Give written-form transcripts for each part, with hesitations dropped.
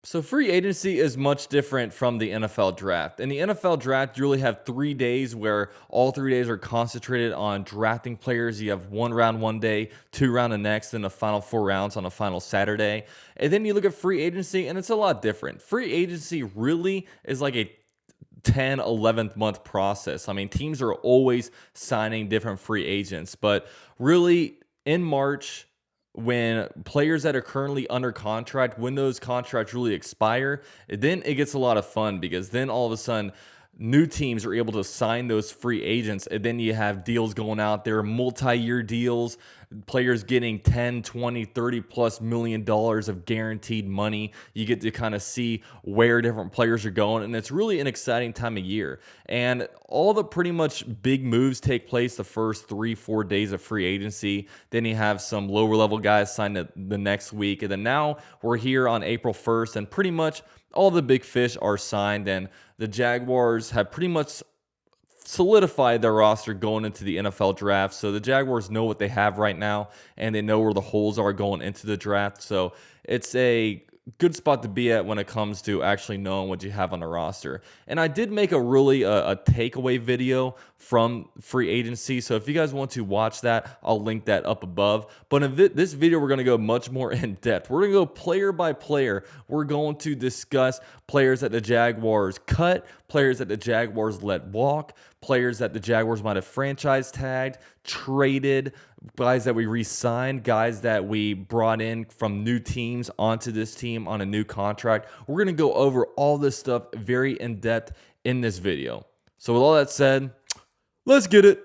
So free agency is much different from the NFL draft. In the NFL draft, you really have 3 days where all 3 days are concentrated on drafting players. You have one round one day, two round the next, then the final 4 rounds on a final Saturday. And then you look at free agency and it's a lot different. Free agency really is like a 10, 11th month process. I mean, teams are always signing different free agents, but really in March, when players that are currently under contract, when those contracts really expire, then it gets a lot of fun because then all of a sudden new teams are able to sign those free agents, and then you have deals going out there, multi-year deals, players getting 10, 20, 30 plus $1 million of guaranteed money. You get to kind of see where different players are going, and it's really an exciting time of year. And all the pretty much big moves take place the first 3-4 days of free agency. Then you have some lower level guys signed the next week, and then now we're here on April 1st, and pretty much all the big fish are signed, and the Jaguars have pretty much solidified their roster going into the NFL draft. So the Jaguars know what they have right now, and they know where the holes are going into the draft. So it's a good spot to be at when it comes to actually knowing what you have on the roster. And I did make a really a takeaway video from free agency, so if you guys want to watch that, I'll link that up above. But in this video, we're going to go much more in depth. We're going to go player by player. We're going to discuss players that the Jaguars cut, players that the Jaguars let walk, players that the Jaguars might have franchise tagged, traded, guys that we re-signed, guys that we brought in from new teams onto this team on a new contract. We're going to go over all this stuff very in depth in this video. So with all that said, let's get it.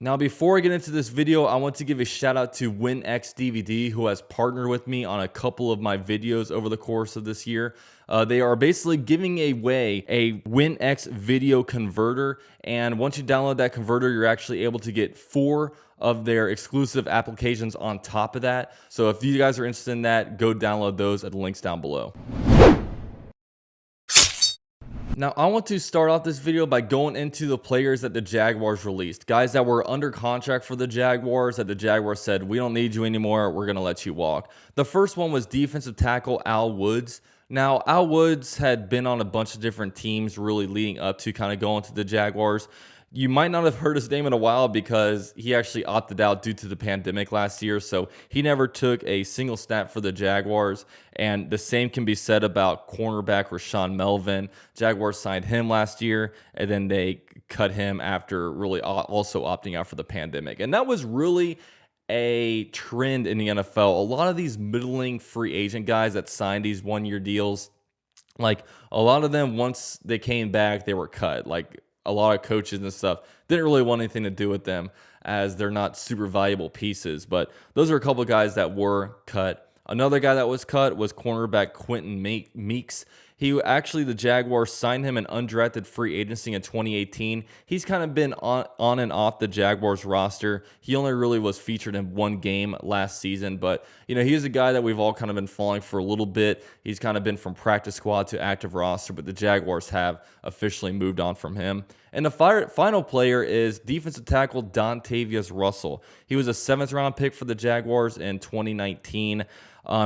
Now, before I get into this video, I want to give a shout out to WinXDVD, who has partnered with me on a couple of my videos over the course of this year. They are basically giving away a WinX video converter, and once you download that converter, you're actually able to get 4 of their exclusive applications on top of that. So if you guys are interested in that, go download those at the links down below. Now, I want to start off this video by going into the players that the Jaguars released. Guys that were under contract for the Jaguars, that the Jaguars said, we don't need you anymore, we're going to let you walk. The first one was defensive tackle Al Woods. Now, Al Woods had been on a bunch of different teams really leading up to kind of going to the Jaguars. You might not have heard his name in a while because he actually opted out due to the pandemic last year, so he never took a single snap for the Jaguars. And the same can be said about cornerback Rashawn Melvin. Jaguars signed him last year, and then they cut him after really also opting out for the pandemic. And that was really a trend in the NFL. A lot of these middling free agent guys that signed these one-year deals, like a lot of them, once they came back, they were cut. Like a lot of coaches and stuff didn't really want anything to do with them as they're not super valuable pieces. But those are a couple of guys that were cut. Another guy that was cut was cornerback Quentin Meeks. He actually, the Jaguars signed him in undrafted free agency in 2018. He's kind of been on and off the Jaguars roster. He only really was featured in one game last season, but you know, he's a guy that we've all kind of been following for a little bit. He's kind of been from practice squad to active roster, but the Jaguars have officially moved on from him. And the final player is defensive tackle Dontavius Russell. He was a 7th round pick for the Jaguars in 2019.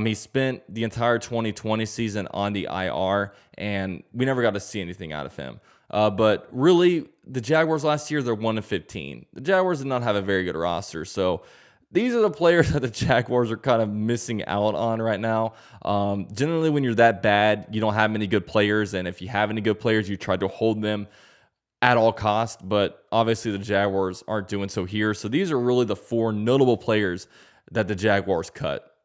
He spent the entire 2020 season on the IR, and we never got to see anything out of him. But really, the Jaguars last year, they're 1-15. The Jaguars did not have a very good roster, so these are the players that the Jaguars are kind of missing out on right now. Generally, when you're that bad, you don't have many good players, and if you have any good players, you try to hold them at all costs, but obviously the Jaguars aren't doing so here. So these are really the 4 notable players that the Jaguars cut.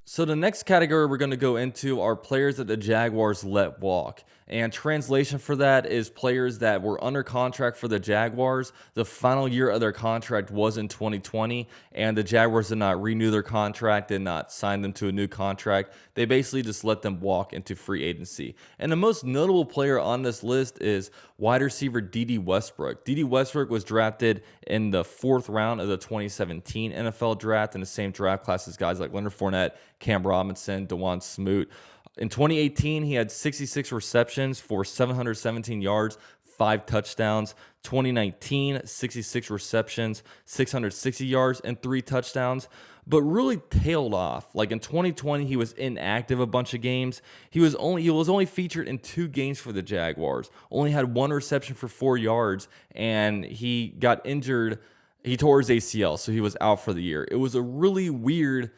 So the next category we're going to go into are players that the Jaguars let walk. And translation for that is players that were under contract for the Jaguars. The final year of their contract was in 2020, and the Jaguars did not renew their contract, did not sign them to a new contract. They basically just let them walk into free agency. And the most notable player on this list is wide receiver DeDe Westbrook. DeDe Westbrook was drafted in the 4th round of the 2017 NFL draft in the same draft class as guys like Leonard Fournette, Cam Robinson, DEjuan Smoot. In 2018, he had 66 receptions for 717 yards, 5 touchdowns. 2019, 66 receptions, 660 yards, and 3 touchdowns, but really tailed off. Like in 2020, he was inactive a bunch of games. He was only featured in 2 games for the Jaguars. Only had 1 reception for 4 yards, and he got injured. He tore his ACL, so he was out for the year. It was a really weird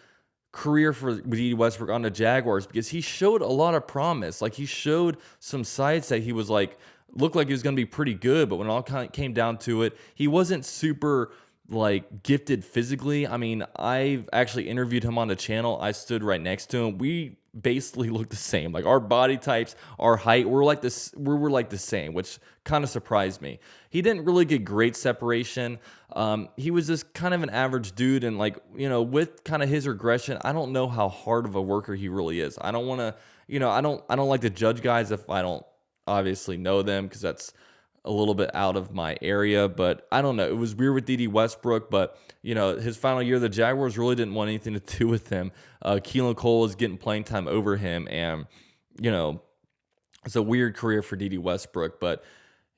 career for Dejuan Westbrook on the Jaguars because he showed a lot of promise. Like, he showed some sides that he was like, looked like he was going to be pretty good, but when it all kind of came down to it, he wasn't super like gifted physically. I mean, I've actually interviewed him on the channel. I stood right next to him. We basically look the same. Like, our body types, our height, we're like this. We're like the same, which kind of surprised me. He didn't really get great separation. He was just kind of an average dude, and like, you know, with kind of his regression, I don't know how hard of a worker he really is. I don't want to, you know, I don't like to judge guys if I don't obviously know them, because that's a little bit out of my area. But I don't know. It was weird with DeJuan Westbrook, but you know, his final year, the Jaguars really didn't want anything to do with him. Keelan Cole is getting playing time over him, and you know, it's a weird career for DeJuan Westbrook, but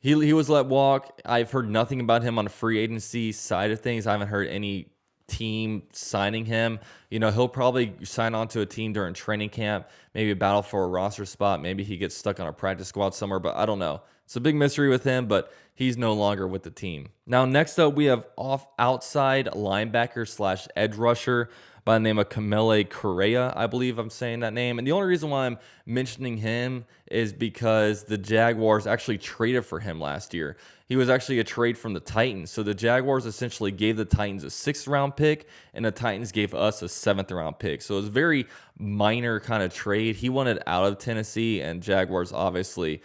he was let walk. I've heard nothing about him on the free agency side of things. I haven't heard any team signing him. You know, he'll probably sign on to a team during training camp, maybe battle for a roster spot. Maybe he gets stuck on a practice squad somewhere, but I don't know. It's a big mystery with him, but he's no longer with the team. Now, next up, we have outside linebacker / edge rusher by the name of Kamele Correa. I believe I'm saying that name. And the only reason why I'm mentioning him is because the Jaguars actually traded for him last year. He was actually a trade from the Titans. So the Jaguars essentially gave the Titans a 6th-round pick, and the Titans gave us a 7th-round pick. So it was a very minor kind of trade. He wanted out of Tennessee, and Jaguars obviously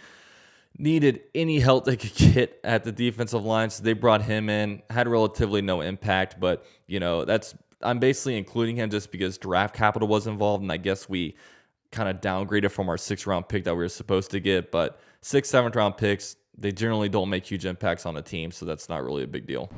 needed any help they could get at the defensive line, so they brought him in. Had relatively no impact, but you know, I'm basically including him just because draft capital was involved, and I guess we kind of downgraded from our 6th-round pick that we were supposed to get. But 6th, 7th-round picks, they generally don't make huge impacts on a team, so that's not really a big deal.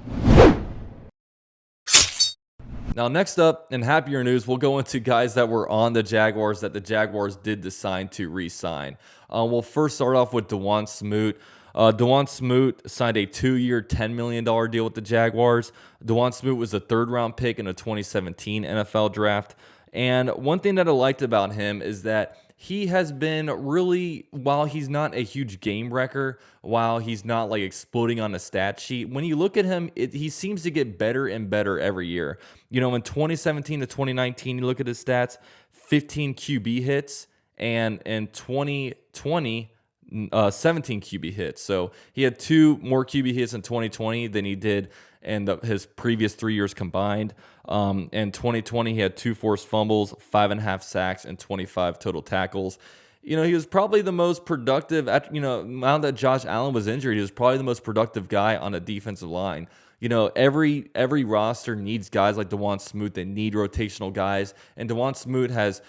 Now, next up, in happier news, we'll go into guys that were on the Jaguars that the Jaguars did decide to re-sign. We'll first start off with DEjuan Smoot. DeJuan Smoot signed a 2-year, $10 million deal with the Jaguars. DeJuan Smoot was a 3rd-round pick in a 2017 NFL draft. And one thing that I liked about him is that he has been really, while he's not a huge game wrecker, while he's not like exploding on the stat sheet, when you look at him, he seems to get better and better every year. You know, in 2017 to 2019, you look at his stats, 15 QB hits, and in 2020, 17 QB hits. So he had 2 more QB hits in 2020 than he did in his previous 3 years combined. In 2020, he had 2 forced fumbles, 5.5 sacks, and 25 total tackles. You know, he was probably the most productive, now that Josh Allen was injured, he was probably the most productive guy on a defensive line. You know, every roster needs guys like DeJuan Smoot. They need rotational guys. And DeJuan Smoot has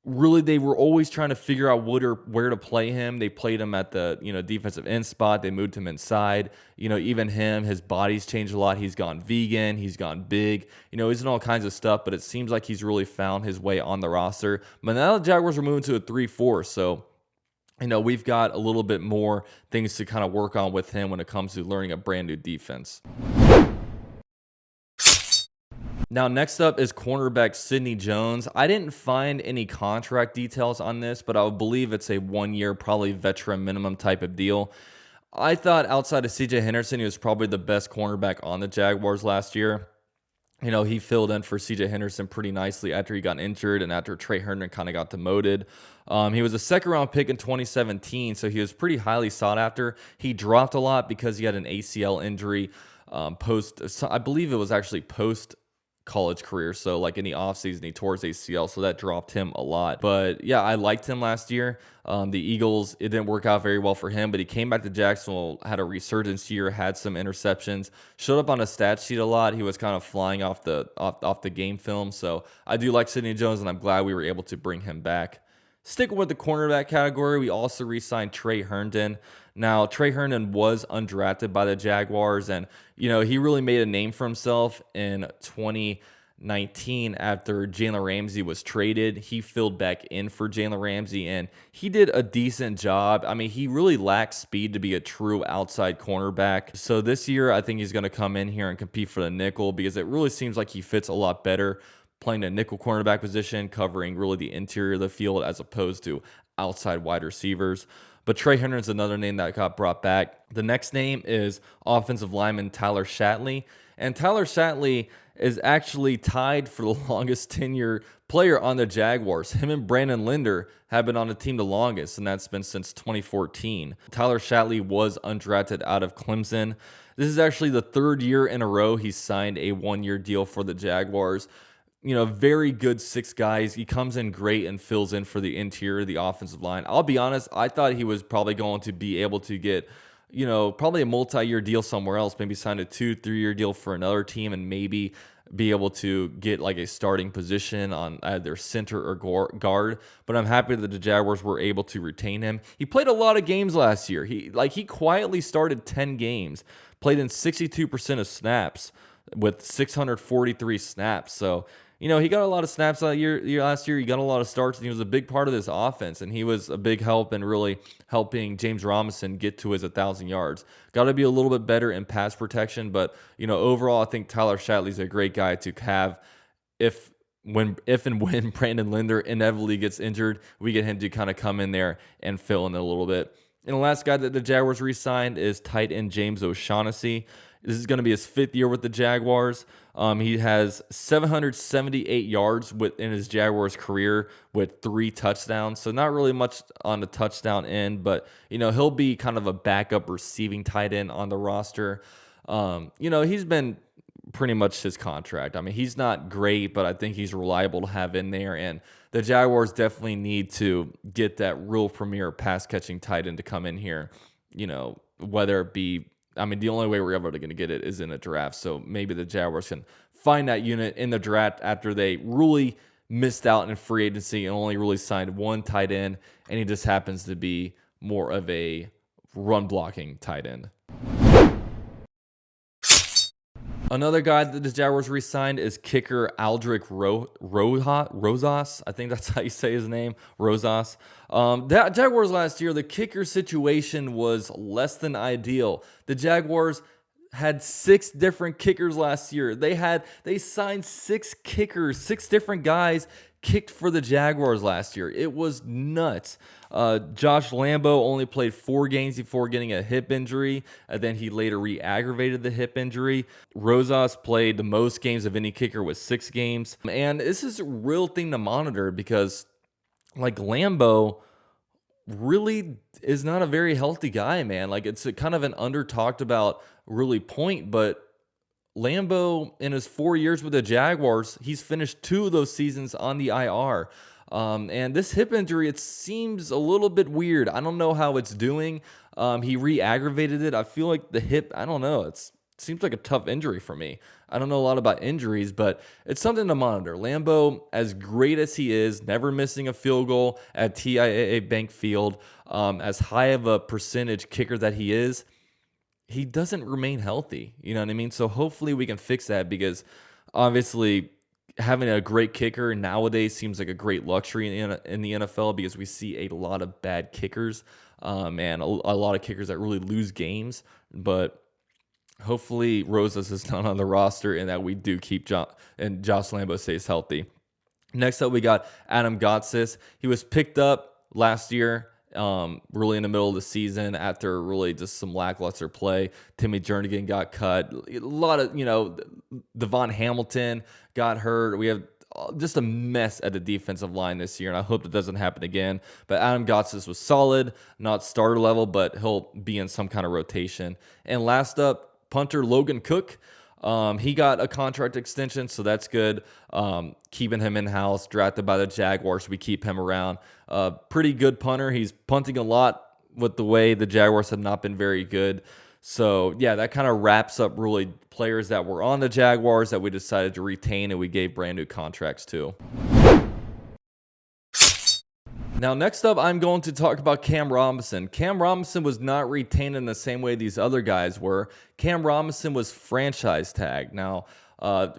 really, they were always trying to figure out where to play him. They played him at the, defensive end spot. They moved him inside. Even him, his body's changed a lot. He's gone vegan. He's gone big. He's in all kinds of stuff, but it seems like he's really found his way on the roster. But now the Jaguars are moving to a 3-4, so we've got a little bit more things to kind of work on with him when it comes to learning a brand new defense. Now, next up is cornerback Sidney Jones. I didn't find any contract details on this, but I would believe it's a 1-year, probably veteran minimum type of deal. I thought outside of C.J. Henderson, he was probably the best cornerback on the Jaguars last year. He filled in for C.J. Henderson pretty nicely after he got injured and after Trey Herndon kind of got demoted. He was a 2nd-round pick in 2017, so he was pretty highly sought after. He dropped a lot because he had an ACL injury I believe it was actually post college career, so like in the offseason he tore his ACL, so that dropped him a lot. But yeah, I liked him last year. The Eagles, it didn't work out very well for him, but he came back to Jacksonville, had a resurgence year, had some interceptions, showed up on a stat sheet a lot. He was kind of flying off the game film, so I do like Sidney Jones, and I'm glad we were able to bring him back. Sticking with the cornerback category, we also re-signed Trey Herndon. Now, Trey Herndon was undrafted by the Jaguars, and he really made a name for himself in 2019 2019 after Jalen Ramsey was traded. He filled back in for Jalen Ramsey, and he did a decent job. I mean, he really lacks speed to be a true outside cornerback. So this year, I think he's going to come in here and compete for the nickel because it really seems like he fits a lot better playing a nickel cornerback position, covering really the interior of the field as opposed to outside wide receivers. But Trey Hendrick's another name that got brought back. The next name is offensive lineman Tyler Shatley. And Tyler Shatley is actually tied for the longest tenure player on the Jaguars. Him and Brandon Linder have been on the team the longest, and that's been since 2014. Tyler Shatley was undrafted out of Clemson. This is actually the third year in a row he's signed a one-year deal for the Jaguars. You know, very good 6 guys. He comes in great and fills in for the interior of the offensive line. I'll be honest, I thought he was probably going to be able to get, you know, probably a multi-year deal somewhere else, maybe sign a 2-3 year deal for another team and maybe be able to get like a starting position on either center or guard. But I'm happy that the Jaguars were able to retain him. He played a lot of games last year. He quietly started 10 games, played in 62% of snaps with 643 snaps. So, you know, he got a lot of snaps last year. He got a lot of starts, and he was a big part of this offense, and he was a big help in really helping James Robinson get to his 1,000 yards. Got to be a little bit better in pass protection, but, you know, overall, I think Tyler Shatley's a great guy to have if and when Brandon Linder inevitably gets injured, we get him to kind of come in there and fill in a little bit. And the last guy that the Jaguars re-signed is tight end James O'Shaughnessy. This is going to be his 5th year with the Jaguars. He has 778 yards in his Jaguars career with 3 touchdowns. So not really much on the touchdown end, but, you know, he'll be kind of a backup receiving tight end on the roster. You know, he's been pretty much his contract. I mean, he's not great, but I think he's reliable to have in there. And the Jaguars definitely need to get that real premier pass catching tight end to come in here, you know, whether it be, I mean, the only way we're ever going to get it is in a draft. So maybe the Jaguars can find that unit in the draft after they really missed out in free agency and only really signed 1 tight end, and he just happens to be more of a run blocking tight end. Another guy that the Jaguars re-signed is kicker Aldrick Rosas. I think that's how you say his name, Rosas. The Jaguars last year, the kicker situation was less than ideal. The Jaguars had 6 different kickers last year. They signed 6 kickers, 6 different guys kicked for the Jaguars last year. It was nuts. Josh Lambo only played 4 games before getting a hip injury, and then he later re-aggravated the hip injury. Rosas played the most games of any kicker with 6 games. And this is a real thing to monitor because, like, Lambo really is not a very healthy guy, man. Like, it's a kind of an under-talked about really point, but Lambo, in his 4 years with the Jaguars, he's finished 2 of those seasons on the IR. And this hip injury, it seems a little bit weird. I don't know how it's doing. He re-aggravated it. I feel like the hip, I don't know. It seems like a tough injury for me. I don't know a lot about injuries, but it's something to monitor. Lambo, as great as he is, never missing a field goal at TIAA Bank Field, as high of a percentage kicker that he is, he doesn't remain healthy. You know what I mean? So hopefully we can fix that because obviously having a great kicker nowadays seems like a great luxury in the NFL because we see a lot of bad kickers and a lot of kickers that really lose games. But hopefully Rosas is not on the roster and that we do keep Josh Lambo stays healthy. Next up, we got Adam Gotsis. He was picked up last year, really in the middle of the season after really just some lackluster play. Timmy Jernigan got cut. A lot of, Devon Hamilton got hurt. We have just a mess at the defensive line this year, and I hope it doesn't happen again. But Adam Gotsis was solid, not starter level, but he'll be in some kind of rotation. And last up, punter Logan Cook. He got a contract extension, so that's good. Keeping him in-house, drafted by the Jaguars. We keep him around. Pretty good punter. He's punting a lot with the way the Jaguars have not been very good. So, yeah, that kind of wraps up really players that were on the Jaguars that we decided to retain and we gave brand new contracts to. Now, next up, I'm going to talk about Cam Robinson. Cam Robinson was not retained in the same way these other guys were. Cam Robinson was franchise tag. Now,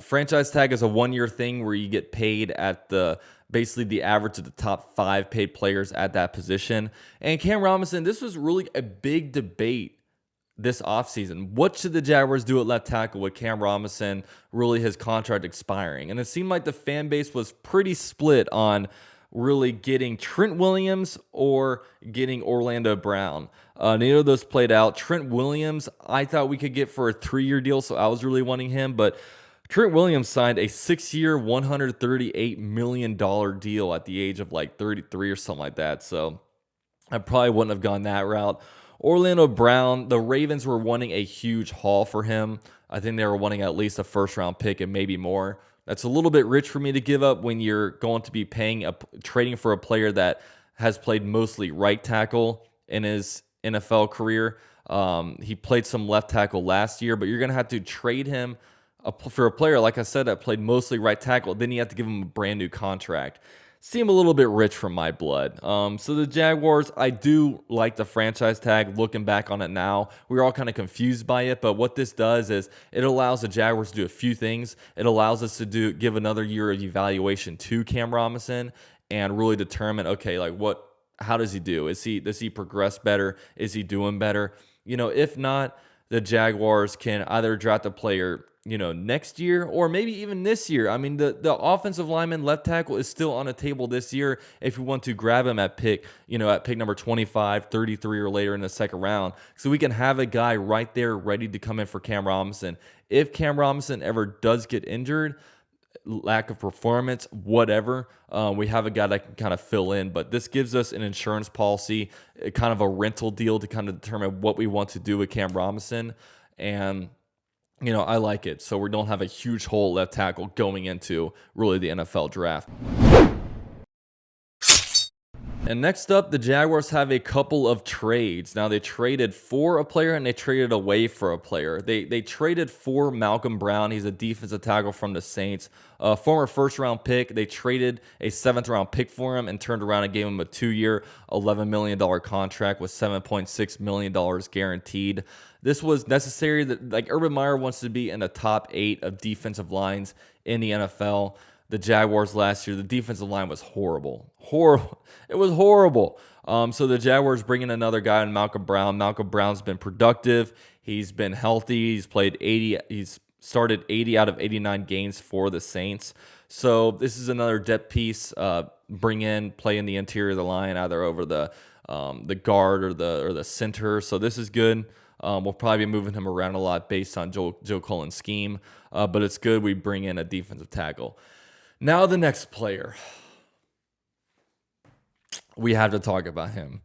franchise tag is a one-year thing where you get paid at basically the average of the top 5 paid players at that position. And Cam Robinson, this was really a big debate this offseason. What should the Jaguars do at left tackle with Cam Robinson, really his contract expiring? And it seemed like the fan base was pretty split on really getting Trent Williams or getting Orlando Brown. Neither of those played out. Trent Williams, I thought we could get for a 3-year deal, so I was really wanting him, but Trent Williams signed a 6-year, $138 million deal at the age of like 33 or something like that, so I probably wouldn't have gone that route. Orlando Brown, the Ravens were wanting a huge haul for him. I think they were wanting at least a first-round pick and maybe more. That's a little bit rich for me to give up when you're going to be trading for a player that has played mostly right tackle in his NFL career. He played some left tackle last year, but you're going to have to trade him for a player, like I said, that played mostly right tackle. Then you have to give him a brand new contract. Seem a little bit rich for my blood. So the Jaguars, I do like the franchise tag. Looking back on it now, we were all kind of confused by it, but what this does is it allows the Jaguars to do a few things. It allows us to give another year of evaluation to Cam Robinson and really determine, okay, like how does he do? Does he progress better? Is he doing better? If not, the Jaguars can either draft a player next year or maybe even this year. I mean, the offensive lineman left tackle is still on the table this year if we want to grab him at pick number 25, 33 or later in the second round. So we can have a guy right there ready to come in for Cam Robinson. If Cam Robinson ever does get injured, lack of performance, whatever, we have a guy that can kind of fill in. But this gives us an insurance policy, kind of a rental deal to kind of determine what we want to do with Cam Robinson. And I like it. So we don't have a huge hole left tackle going into really the NFL draft. And next up, the Jaguars have a couple of trades. Now, they traded for a player and they traded away for a player. They traded for Malcolm Brown. He's a defensive tackle from the Saints. A former first-round pick. They traded a 7th-round pick for him and turned around and gave him a 2-year, $11 million contract with $7.6 million guaranteed. This was necessary. That Urban Meyer wants to be in the top 8 of defensive lines in the NFL. The Jaguars last year, the defensive line was horrible. It was horrible. So the Jaguars bring in another guy in Malcolm Brown. Malcolm Brown's been productive. He's been healthy. He's played 80. He's started 80 out of 89 games for the Saints. So this is another depth piece. Play in the interior of the line, either over the guard or the center. So this is good. We'll probably be moving him around a lot based on Joe Cullen's scheme. But it's good we bring in a defensive tackle. Now the next player. We have to talk about him.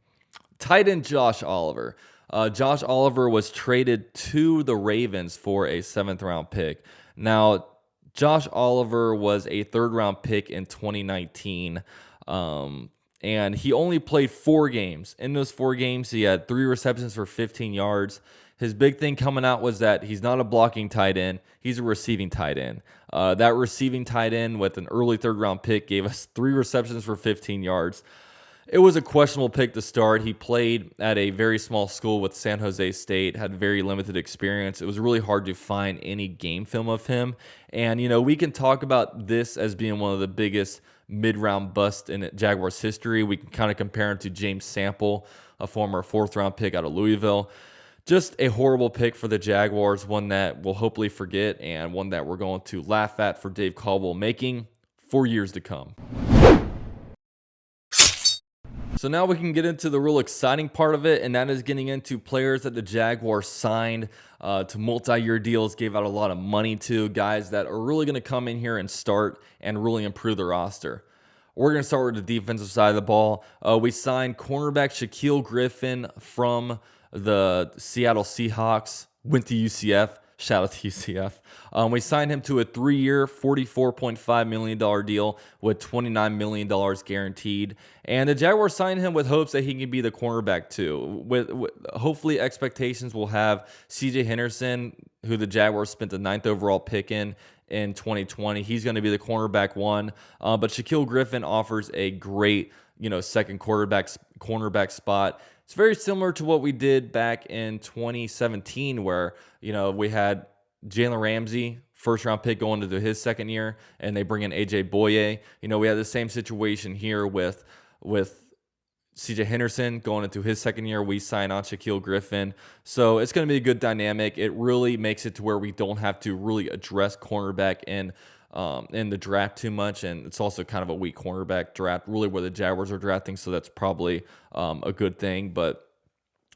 Tight end Josh Oliver. Josh Oliver was traded to the Ravens for a 7th-round pick. Now, Josh Oliver was a 3rd-round pick in 2019. And he only played 4 games. In those 4 games, he had 3 receptions for 15 yards. His big thing coming out was that he's not a blocking tight end. He's a receiving tight end. That receiving tight end with an early 3rd-round pick gave us 3 receptions for 15 yards. It was a questionable pick to start. He played at a very small school with San Jose State, had very limited experience. It was really hard to find any game film of him. And, we can talk about this as being one of the biggest mid-round busts in Jaguars history. We can kind of compare him to James Sample, a former 4th-round pick out of Louisville. Just a horrible pick for the Jaguars, one that we'll hopefully forget and one that we're going to laugh at for Dave Caldwell making for years to come. So now we can get into the real exciting part of it, and that is getting into players that the Jaguars signed to multi-year deals, gave out a lot of money to, guys that are really going to come in here and start and really improve the roster. We're going to start with the defensive side of the ball. We signed cornerback Shaquille Griffin from the Seattle Seahawks, went to UCF. Shout out to UCF. We signed him to a 3-year, $44.5 million deal with $29 million guaranteed. And the Jaguars signed him with hopes that he can be the cornerback too. With hopefully expectations will have C.J. Henderson, who the Jaguars spent the 9th overall pick in in 2020. He's going to be the cornerback one. But Shaquille Griffin offers a great, second cornerback spot. It's very similar to what we did back in 2017, where, we had Jalen Ramsey, first round pick, going into his second year, and they bring in AJ Boye. We had the same situation here with CJ Henderson going into his second year. We sign on Shaquille Griffin. So it's going to be a good dynamic. It really makes it to where we don't have to really address cornerback in the draft too much. And it's also kind of a weak cornerback draft, really, where the Jaguars are drafting. So that's probably a good thing. But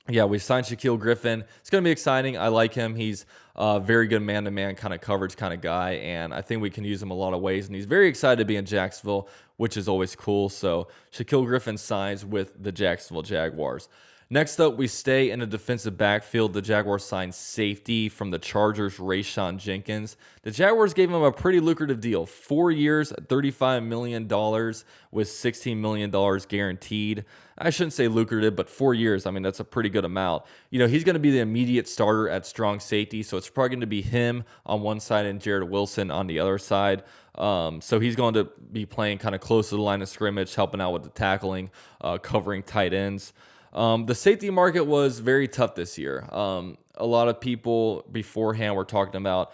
yeah, we signed Shaquille Griffin. It's going to be exciting. I like him. He's a very good man-to-man kind of coverage kind of guy, and I think we can use him a lot of ways. And he's very excited to be in Jacksonville, which is always cool. So Shaquille Griffin signs with the Jacksonville Jaguars. Next up, we stay in the defensive backfield. The Jaguars signed safety from the Chargers, Rayshawn Jenkins. The Jaguars gave him a pretty lucrative deal. 4 years, $35 million with $16 million guaranteed. I shouldn't say lucrative, but 4 years, that's a pretty good amount. He's going to be the immediate starter at strong safety, so it's probably going to be him on one side and Jared Wilson on the other side. So he's going to be playing kind of close to the line of scrimmage, helping out with the tackling, covering tight ends. The safety market was very tough this year. A lot of people beforehand were talking about,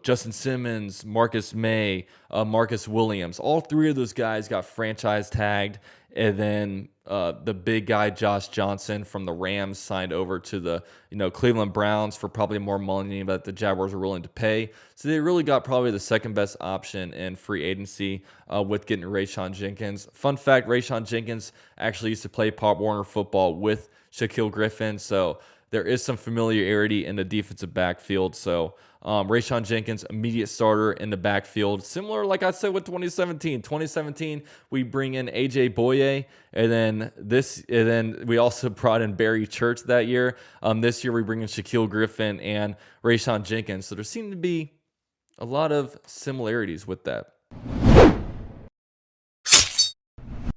Justin Simmons, Marcus May, Marcus Williams. All three of those guys got franchise tagged. And then the big guy, Josh Johnson from the Rams, signed over to the Cleveland Browns for probably more money that the Jaguars were willing to pay. So they really got probably the second best option in free agency with getting Rayshawn Jenkins. Fun fact, Rayshawn Jenkins actually used to play Pop Warner football with Shaquille Griffin. So there is some familiarity in the defensive backfield. So Rayshawn Jenkins, immediate starter in the backfield. Similar, like I said, with 2017. 2017, we bring in AJ Boye, and then we also brought in Barry Church that year. This year, we bring in Shaquille Griffin and Rayshawn Jenkins. So there seem to be a lot of similarities with that.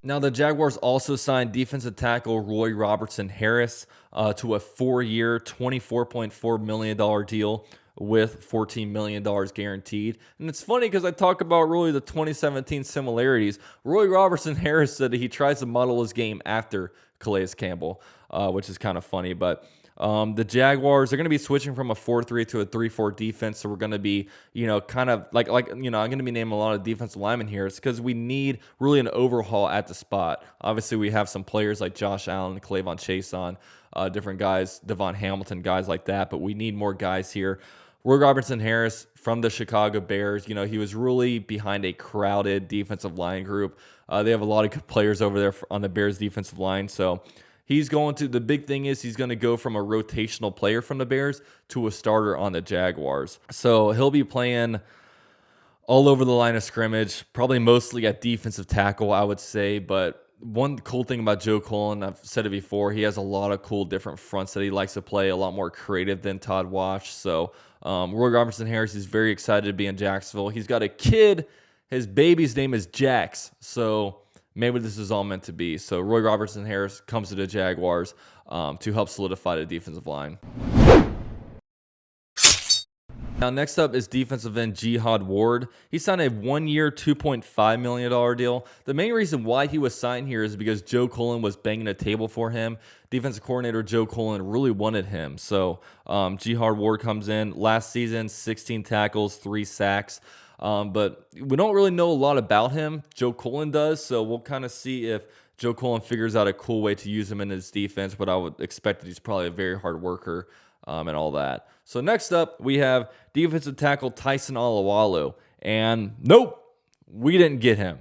Now, the Jaguars also signed defensive tackle RobertsonHarris to a 4-year, $24.4 million deal with $14 million guaranteed. And it's funny because I talk about really the 2017 similarities. RobertsonHarris said that he tries to model his game after Calais Campbell, which is kind of funny. But the Jaguars are going to be switching from a 4-3 to a 3-4 defense. So we're going to be, kind of like I'm going to be naming a lot of defensive linemen here. It's because we need really an overhaul at the spot. Obviously, we have some players like Josh Allen, Clavon Chason, different guys, Devon Hamilton, guys like that. But we need more guys here. RobertsonHarris from the Chicago Bears, he was really behind a crowded defensive line group. They have a lot of good players over there on the Bears defensive line. So the big thing is he's going to go from a rotational player from the Bears to a starter on the Jaguars. So he'll be playing all over the line of scrimmage, probably mostly at defensive tackle, I would say. But one cool thing about Joe Cullen, I've said it before, he has a lot of cool different fronts that he likes to play, a lot more creative than Todd Wash. So RobertsonHarris is very excited to be in Jacksonville. He's got a kid. His baby's name is Jax. So maybe this is all meant to be. So RobertsonHarris comes to the Jaguars to help solidify the defensive line. Now, next up is defensive end Jihad Ward. He signed a 1-year, $2.5 million deal. The main reason why he was signed here is because Joe Cullen was banging a table for him. Defensive coordinator Joe Cullen really wanted him. So Jihad Ward comes in. Last season, 16 tackles, 3 sacks. But we don't really know a lot about him. Joe Cullen does, so we'll kind of see if Joe Cullen figures out a cool way to use him in his defense, but I would expect that he's probably a very hard worker and all that. So next up, we have defensive tackle Tyson Alualu, and nope, we didn't get him.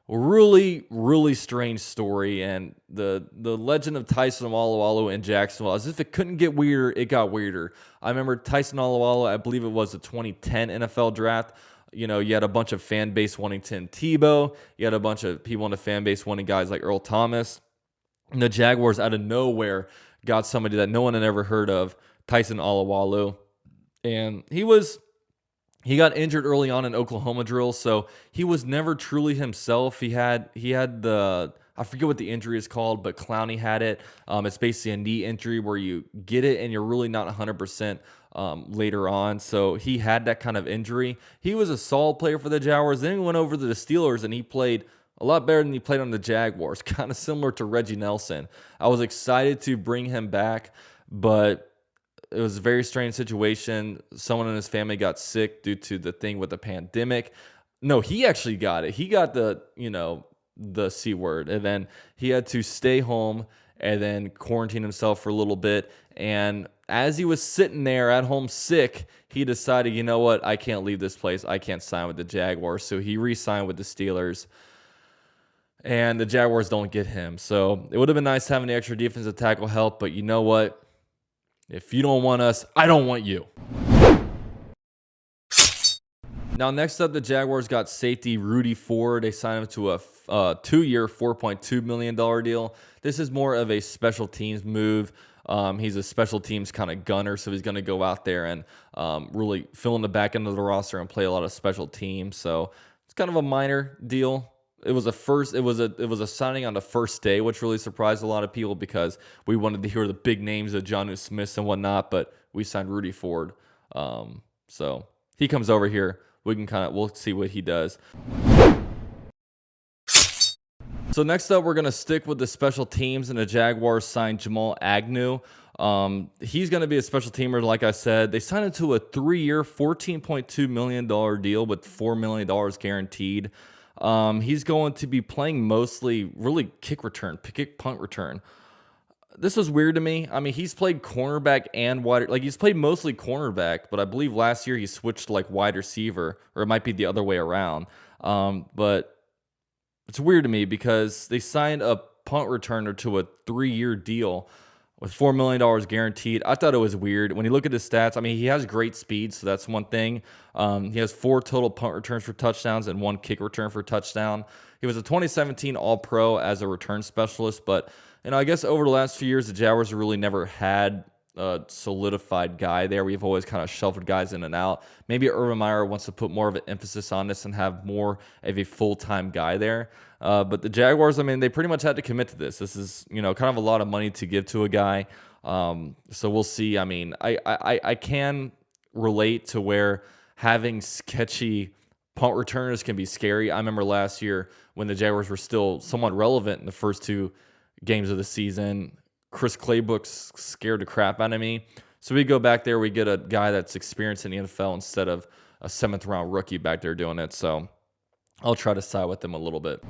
Really, really strange story, and the legend of Tyson Alualu in Jacksonville, as if it couldn't get weirder, it got weirder. I remember Tyson Alualu, I believe it was the 2010 NFL draft. You had a bunch of fan base wanting Tim Tebow. You had a bunch of people in the fan base wanting guys like Earl Thomas. And the Jaguars, out of nowhere, got somebody that no one had ever heard of, Tyson Alualu. And he got injured early on in Oklahoma drills, so he was never truly himself. He had the, I forget what the injury is called, but Clowney had it. It's basically a knee injury where you get it and you're really not 100% later on. So he had that kind of injury. He was a solid player for the Jaguars. Then he went over to the Steelers and he played a lot better than he played on the Jaguars, kind of similar to Reggie Nelson. I was excited to bring him back, but it was a very strange situation. Someone in his family got sick due to the thing with the pandemic. No, he actually got it. He got the C word, and then he had to stay home and then quarantine himself for a little bit. And as he was sitting there at home sick, he decided, you know what, I can't leave this place. I can't sign with the Jaguars. So he re-signed with the Steelers, and the Jaguars don't get him. So it would have been nice having the extra defensive tackle help, but you know what? If you don't want us, I don't want you. Now, next up, the Jaguars got safety Rudy Ford. They signed him to a 2-year, $4.2 million deal. This is more of a special teams move. He's a special teams kind of gunner, so he's going to go out there and really fill in the back end of the roster and play a lot of special teams. So it's kind of a minor deal. It was a signing on the first day, which really surprised a lot of people because we wanted to hear the big names of DeJuan Smith and whatnot, but we signed Rudy Ford. So he comes over here. We'll see what he does. So next up, we're going to stick with the special teams, and the Jaguars signed Jamal Agnew. He's going to be a special teamer, like I said. They signed him to a 3-year, $14.2 million deal with $4 million guaranteed. He's going to be playing mostly really kick punt return. This was weird to me. I mean, he's played cornerback and wide, he's played mostly cornerback, but I believe last year he switched to wide receiver, or it might be the other way around. But it's weird to me because they signed a punt returner to a 3-year deal with $4 million guaranteed. I thought it was weird. When you look at his stats, I mean, he has great speed, so that's one thing. He has 4 total punt returns for touchdowns and 1 kick return for touchdown. He was a 2017 All-Pro as a return specialist, but I guess over the last few years, the Jaguars have really never had a solidified guy there. We've always kind of shuffled guys in and out. Maybe Urban Meyer wants to put more of an emphasis on this and have more of a full-time guy there. But the Jaguars, I mean, they pretty much had to commit to this. This is, kind of a lot of money to give to a guy. So we'll see. I mean, I can relate to where having sketchy punt returners can be scary. I remember last year when the Jaguars were still somewhat relevant in the first 2 games of the season, Chris Claybook's scared the crap out of me. So we go back there, we get a guy that's experienced in the NFL instead of a 7th round rookie back there doing it. So I'll try to side with them a little bit.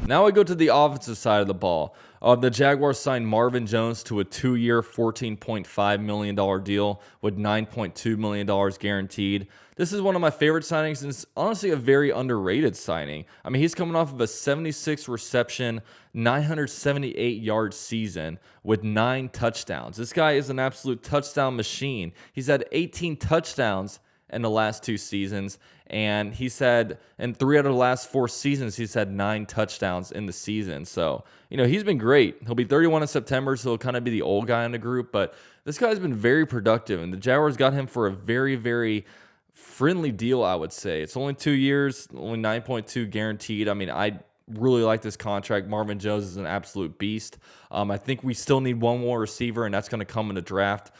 Now we go to the offensive side of the ball. The Jaguars signed Marvin Jones to a 2-year, $14.5 million deal with $9.2 million guaranteed. This is one of my favorite signings, and it's honestly a very underrated signing. I mean, he's coming off of a 76 reception, 978-yard season with 9 touchdowns. This guy is an absolute touchdown machine. He's had 18 touchdowns in the last 2 seasons, and he's had, in 3 out of the last 4 seasons, he's had 9 touchdowns in the season. So, he's been great. He'll be 31 in September, so he'll kind of be the old guy in the group, but this guy's been very productive, and the Jaguars got him for a very, very friendly deal, I would say. It's only 2 years, only 9.2 guaranteed. I mean, I really like this contract. Marvin Jones is an absolute beast. I think we still need one more receiver, and that's going to come in the draft.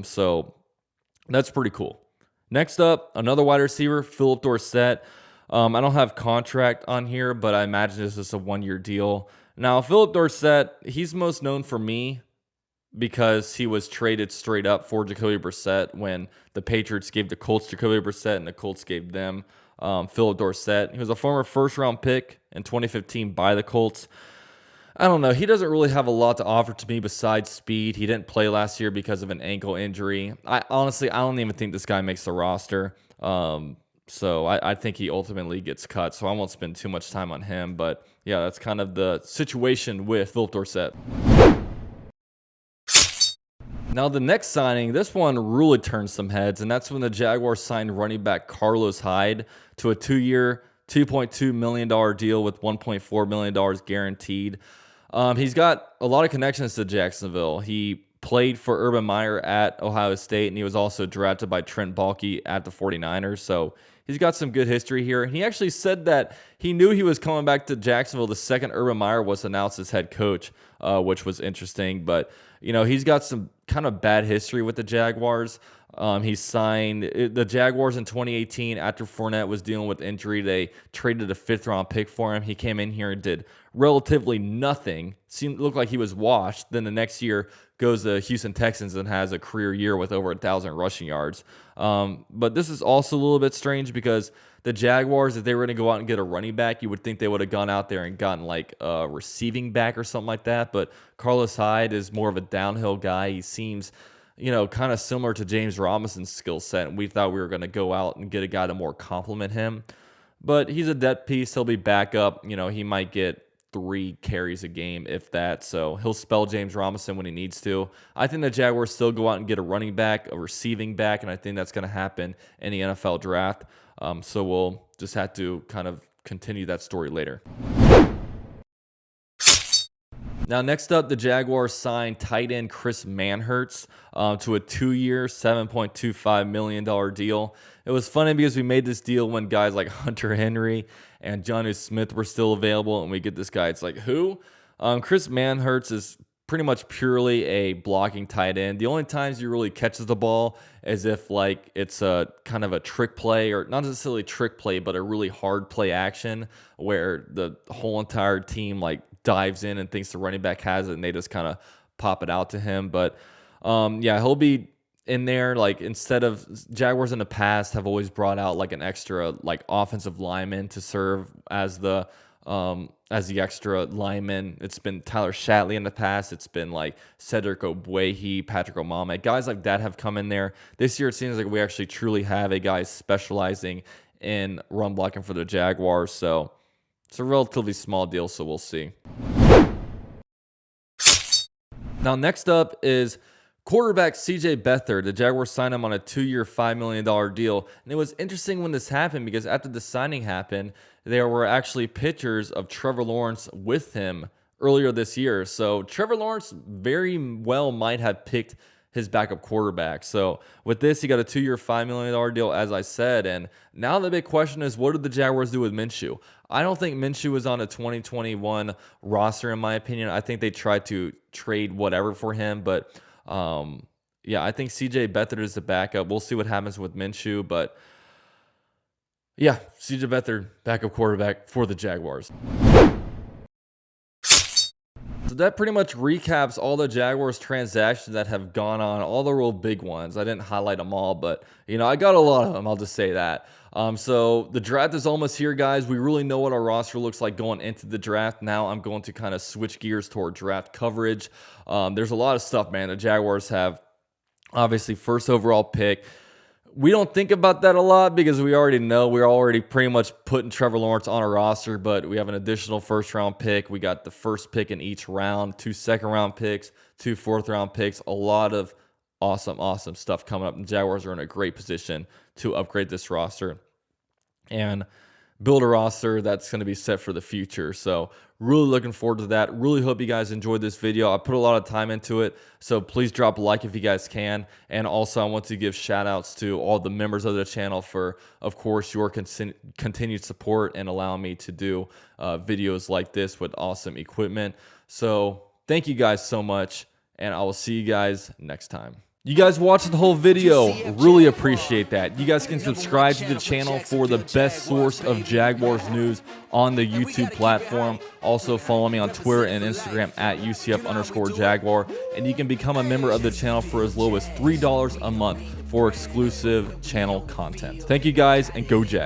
So that's pretty cool. Next up, another wide receiver, Philip Dorsett. I don't have contract on here, but I imagine this is a 1-year deal. Now, Philip Dorsett, he's most known for me because he was traded straight up for Jacoby Brissett when the Patriots gave the Colts Jacoby Brissett and the Colts gave them Philip Dorsett. He was a former first-round pick in 2015 by the Colts. I don't know. He doesn't really have a lot to offer to me besides speed. He didn't play last year because of an ankle injury. I don't even think this guy makes the roster. So I think he ultimately gets cut. So I won't spend too much time on him. But yeah, that's kind of the situation with Philip Dorsett. Now, the next signing, this one really turned some heads, and that's when the Jaguars signed running back Carlos Hyde to a 2-year, $2.2 million deal with $1.4 million guaranteed. He's got a lot of connections to Jacksonville. He played for Urban Meyer at Ohio State, and he was also drafted by Trent Baalke at the 49ers. So he's got some good history here. And he actually said that he knew he was coming back to Jacksonville the second Urban Meyer was announced as head coach, which was interesting. But, you know, he's got some kind of bad history with the Jaguars. He signed the Jaguars in 2018 after Fournette was dealing with injury. They traded a 5th-round pick for him. He came in here and did relatively nothing. Looked like he was washed. Then the next year goes to Houston Texans and has a career year with over 1,000 rushing yards. But this is also a little bit strange because the Jaguars, if they were going to go out and get a running back, you would think they would have gone out there and gotten like a receiving back or something like that. But Carlos Hyde is more of a downhill guy. He seems, you know, kind of similar to James Robinson's skill set. And we thought we were going to go out and get a guy to more complement him. But he's a depth piece. He'll be back up. You know, he might get 3 carries a game, if that. So he'll spell James Robinson when he needs to. I think the Jaguars still go out and get a running back, a receiving back, and I think that's going to happen in the NFL draft. So we'll just have to kind of continue that story later. Now, next up, the Jaguars signed tight end Chris Manhertz to a 2-year, $7.25 million deal. It was funny because we made this deal when guys like Hunter Henry and Jonnu Smith were still available, and we get this guy. It's like, who? Chris Manhertz is pretty much purely a blocking tight end. The only times he really catches the ball is if like it's a kind of a trick play, or not necessarily trick play, but a really hard play action where the whole entire team like dives in and thinks the running back has it, and they just kind of pop it out to him. But yeah, he'll be in there. Like, instead of Jaguars in the past have always brought out like an extra like offensive lineman to serve as the extra lineman. It's been Tyler Shatley in the past. It's been like Cedric Ogbuehi, Patrick Omameh. Guys like that have come in there. This year it seems like we actually truly have a guy specializing in run blocking for the Jaguars. So it's a relatively small deal, so we'll see. Now, next up is quarterback CJ Beathard. The Jaguars signed him on a 2-year, $5 million deal. And it was interesting when this happened because after the signing happened, there were actually pictures of Trevor Lawrence with him earlier this year. So Trevor Lawrence very well might have picked his backup quarterback. So with this, he got a 2-year, $5 million deal, as I said. And now the big question is, what did the Jaguars do with Minshew? I don't think Minshew was on a 2021 roster, in my opinion. I think they tried to trade whatever for him. But yeah, I think CJ Beathard is the backup. We'll see what happens with Minshew. But yeah, CJ Beathard, backup quarterback for the Jaguars. So that pretty much recaps all the Jaguars transactions that have gone on, all the real big ones. I didn't highlight them all, but, you know, I got a lot of them. I'll just say that. So the draft is almost here, guys. We really know what our roster looks like going into the draft. Now I'm going to kind of switch gears toward draft coverage. There's a lot of stuff, man. The Jaguars have, obviously, first overall pick. We don't think about that a lot because we already know we're already pretty much putting Trevor Lawrence on our roster, but we have an additional first-round pick. We got the first pick in each round, 2 second-round picks, 2 fourth-round picks, a lot of awesome stuff coming up. The Jaguars are in a great position to upgrade this roster and build a roster that's going to be set for the future. So really looking forward to that. Really hope you guys enjoyed this video. I put a lot of time into it, so please drop a like if you guys can. And also, I want to give shout outs to all the members of the channel for, of course, your continued support and allowing me to do videos like this with awesome equipment. So thank you guys so much, and I will see you guys next time. You guys watched the whole video. Really appreciate that. You guys can subscribe to the channel for the best source of Jaguars news on the YouTube platform. Also follow me on Twitter and Instagram at UCF_Jaguar. And you can become a member of the channel for as low as $3 a month for exclusive channel content. Thank you guys, and go Jags.